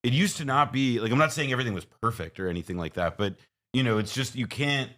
it used to not be like, I'm not saying everything was perfect or anything like that, but you know, it's just, you can't,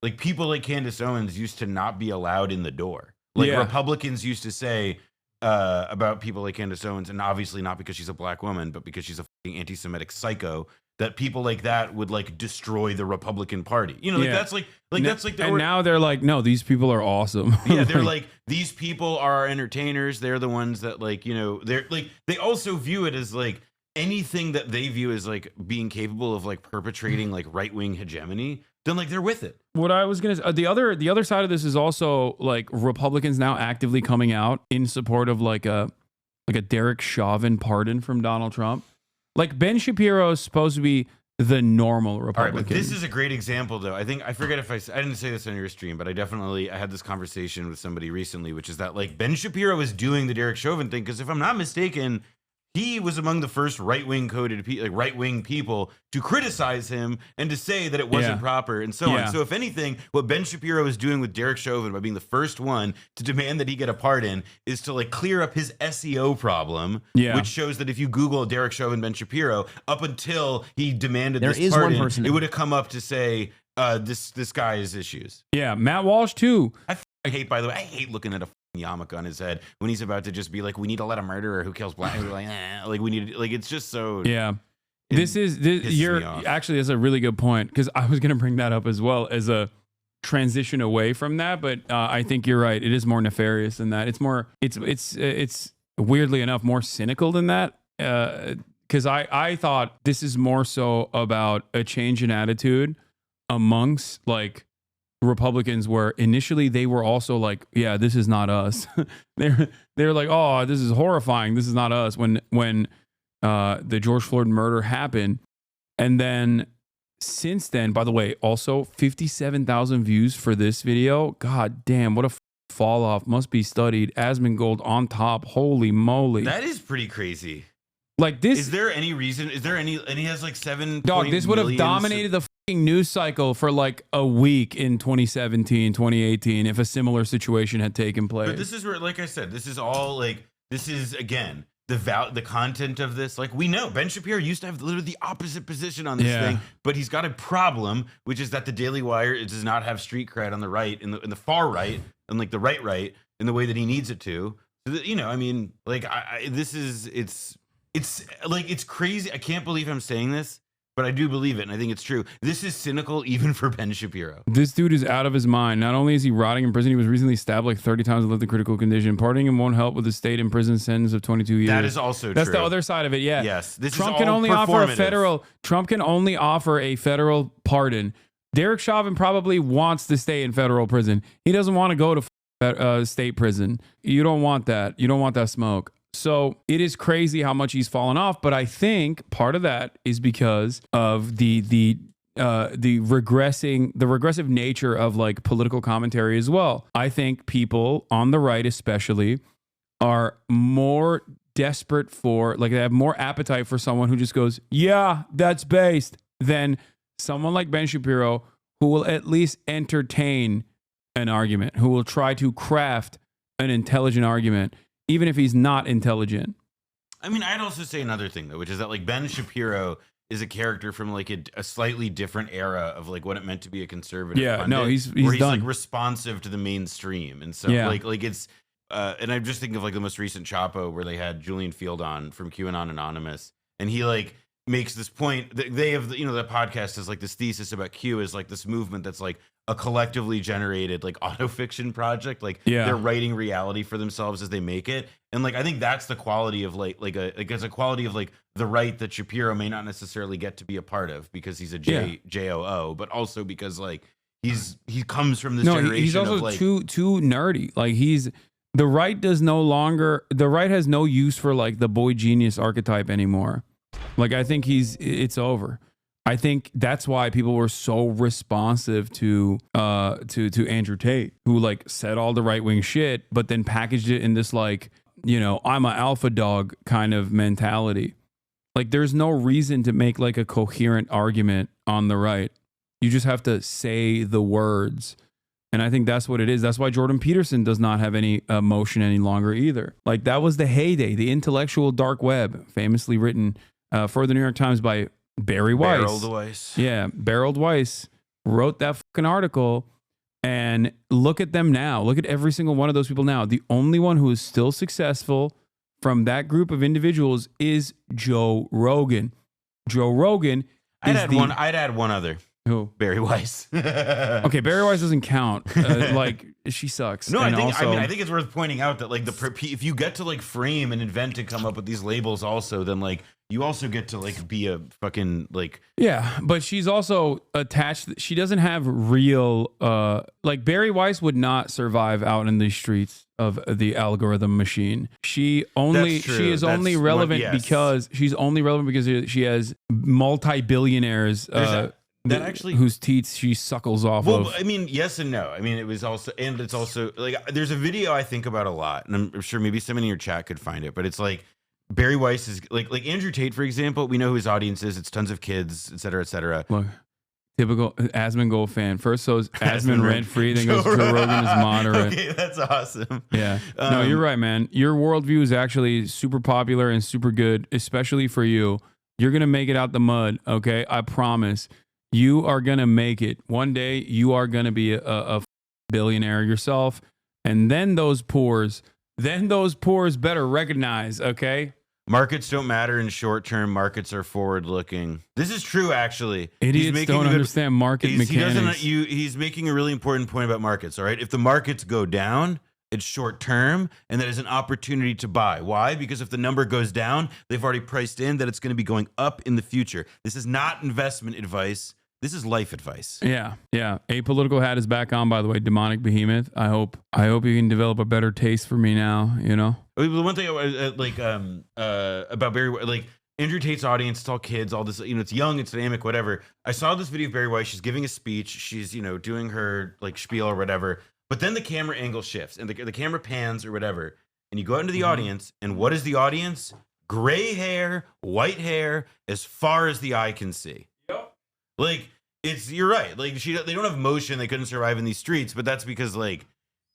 like, people like Candace Owens used to not be allowed in the door. Like Republicans used to say about people like Candace Owens, and obviously not because she's a black woman, but because she's a fucking anti-Semitic psycho, that people like that would like destroy the Republican Party. You know, like that's like that's like. And now they're like, no, these people are awesome. Yeah, they're like, these people are our entertainers. They're the ones that like, you know, they're like, they also view it as like anything that they view as like being capable of like perpetrating like right-wing hegemony, then like they're with it. What I was gonna say, the other side of this is also like Republicans now actively coming out in support of like a Derek Chauvin pardon from Donald Trump. Like Ben Shapiro is supposed to be the normal Republican. All right, but this is a great example, though. I think, I forget if I didn't say this on your stream, but I had this conversation with somebody recently, which is that like Ben Shapiro is doing the Derek Chauvin thing because if I'm not mistaken, he was among the first right-wing people to criticize him and to say that it wasn't proper and so on. So if anything, what Ben Shapiro is doing with Derek Chauvin by being the first one to demand that he get a pardon is to like clear up his SEO problem, which shows that if you Google Derek Chauvin, Ben Shapiro, up until he demanded this pardon, one person it would have come up to say this guy has issues. Yeah, Matt Walsh too. I hate, by the way, I hate looking at a yarmulke on his head when he's about to just be like, we need to let a murderer who kills black people, like we need, like, it's just so you're actually, that's a really good point, because I was gonna bring that up as well as a transition away from that, but I think you're right, it is more nefarious than that. It's more, it's weirdly enough more cynical than that, because I thought this is more so about a change in attitude amongst like Republicans, where initially they were also like, yeah, this is not us. they're like, oh, this is horrifying, this is not us, when the George Floyd murder happened. And then since then, by the way, also 57,000 views for this video. God damn, what a fall off. Must be studied. Asmongold on top. Holy moly, that is pretty crazy. Like this, is there any reason, and he has like 7 dog, this would have dominated the fucking news cycle for like a week in 2017, 2018 if a similar situation had taken place. But this is where, like I said, this is all like, this is again the content of this. Like, we know Ben Shapiro used to have literally the opposite position on this thing, but he's got a problem, which is that the Daily Wire does not have street cred on the right, in the far right, and like the right in the way that he needs it to. So that, you know, I mean, like it's like, it's crazy. I can't believe I'm saying this, but I do believe it, and I think it's true. This is cynical even for Ben Shapiro. This dude is out of his mind. Not only is he rotting in prison, he was recently stabbed like 30 times and lived in critical condition. Pardoning him won't help with the state in prison sentence of 22 years. That is also true. That's the other side of it, yeah. Yes. Trump can only offer a federal pardon. Derek Chauvin probably wants to stay in federal prison. He doesn't want to go to state prison. You don't want that. You don't want that smoke. So it is crazy how much he's fallen off, but I think part of that is because of the regressive nature of like political commentary as well. I think people on the right especially are more desperate for, like, they have more appetite for someone who just goes, yeah, that's based, than someone like Ben Shapiro, who will at least entertain an argument, who will try to craft an intelligent argument, even if he's not intelligent. I mean, I'd also say another thing, though, which is that like Ben Shapiro is a character from like a slightly different era of like what it meant to be a conservative. Yeah, pundit, no, he's done. Like responsive to the mainstream, and so like it's and I'm just thinking of like the most recent Chapo where they had Julian Field on from QAnon Anonymous, and he like makes this point that they have, you know, the podcast is like this thesis about Q is like this movement that's like a collectively generated like autofiction project, like they're writing reality for themselves as they make it. And like I think that's the quality of it's a quality of like the right that Shapiro may not necessarily get to be a part of because he's a JOO, but also because like he comes from this generation. He's also of like, too nerdy. Like the right has no use for like the boy genius archetype anymore. Like I think it's over. I think that's why people were so responsive to Andrew Tate, who like said all the right wing shit, but then packaged it in this like, you know, I'm an alpha dog kind of mentality. Like there's no reason to make like a coherent argument on the right. You just have to say the words. And I think that's what it is. That's why Jordan Peterson does not have any emotion any longer either. Like that was the heyday, the intellectual dark web, famously written for the New York Times by Bari Weiss. Barreled Weiss. Yeah, Barreled Weiss wrote that fucking article. And look at them now. Look at every single one of those people now. The only one who is still successful from that group of individuals is Joe Rogan. Joe Rogan. I'd add one other. Who? Bari Weiss. Okay, Bari Weiss doesn't count. Like, she sucks. No, and I think it's worth pointing out that like if you get to like frame and invent and come up with these labels also, then like you also get to like be a fucking like. Yeah, but she's also attached. She doesn't have real like Bari Weiss would not survive out in the streets of the algorithm machine. She is only relevant because she has multi-billionaires whose teeth she suckles off of. Well, I mean, yes and no. I mean, it's also like there's a video I think about a lot, and I'm sure maybe someone in your chat could find it, but it's like Bari Weiss is like Andrew Tate, for example. We know who his audience is. It's tons of kids, et cetera, et cetera. Look, typical Asmongold fan. First goes Asmon rent-free, then goes Joe Rogan is moderate. Okay, that's awesome. Yeah. No, you're right, man. Your worldview is actually super popular and super good, especially for you. You're going to make it out the mud, okay? I promise. You are going to make it. One day, you are going to be a billionaire yourself. And then those poors better recognize, okay? Markets don't matter in short term. Markets are forward looking. This is true, actually. Idiots don't understand market mechanics. He's making a really important point about markets, all right? If the markets go down, it's short term, and that is an opportunity to buy. Why? Because if the number goes down, they've already priced in that it's going to be going up in the future. This is not investment advice. This is life advice. Yeah. Apolitical hat is back on, by the way. Demonic behemoth. I hope you can develop a better taste for me now. You know. The one thing about Bari, like Andrew Tate's audience, it's all kids, all this. You know, it's young, it's dynamic, whatever. I saw this video of Bari Weiss. She's giving a speech. She's doing her like spiel or whatever. But then the camera angle shifts and the camera pans or whatever, and you go out into the audience. And what is the audience? Gray hair, white hair, as far as the eye can see. Like you're right. Like they don't have motion. They couldn't survive in these streets, but that's because like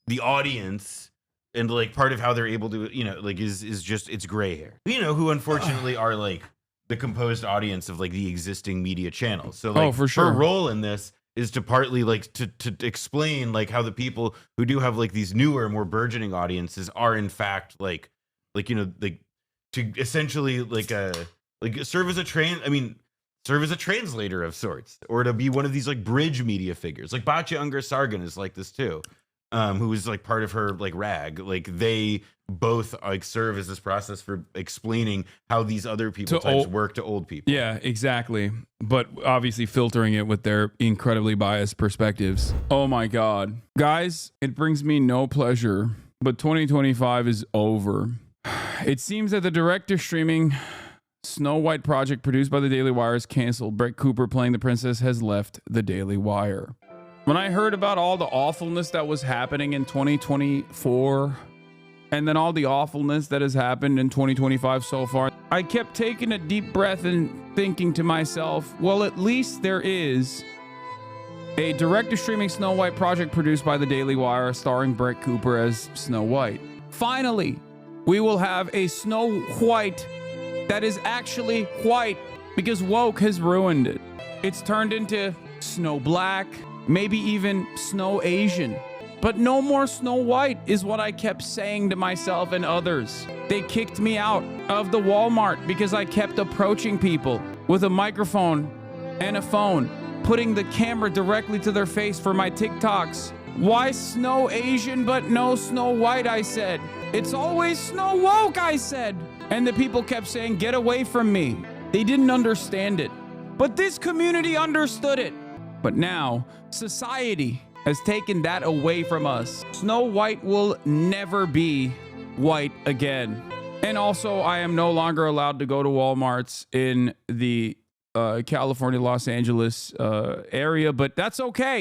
the audience and like part of how they're able to, like is just it's gray hair. Who unfortunately are like the composed audience of like the existing media channels. So like for sure. Her role in this is to partly like to explain like how the people who do have like these newer, more burgeoning audiences are in fact like to essentially serve as a translator of sorts, or to be one of these like bridge media figures. Like Batya Ungar Sargon is like this too, who is like part of her like RAG. Like they both like serve as this process for explaining how these other people types work to old people. Yeah, exactly. But obviously filtering it with their incredibly biased perspectives. Oh my God. Guys, it brings me no pleasure, but 2025 is over. It seems that the director streaming Snow White project produced by the Daily Wire is canceled. Brett Cooper playing the princess has left the Daily Wire. When I heard about all the awfulness that was happening in 2024 and then all the awfulness that has happened in 2025 so far, I kept taking a deep breath and thinking to myself, well, at least there is a director streaming Snow White project produced by the Daily Wire starring Brett Cooper as Snow White. Finally, we will have a Snow White that is actually white, because woke has ruined it. It's turned into Snow Black, maybe even Snow Asian. But no more Snow White is what I kept saying to myself and others. They kicked me out of the Walmart because I kept approaching people with a microphone and a phone, putting the camera directly to their face for my TikToks. Why Snow Asian but no Snow White, I said. It's always Snow Woke, I said. And the people kept saying, get away from me. They didn't understand it. But this community understood it. But now, society has taken that away from us. Snow White will never be white again. And also, I am no longer allowed to go to Walmarts in the California, Los Angeles area, but that's okay.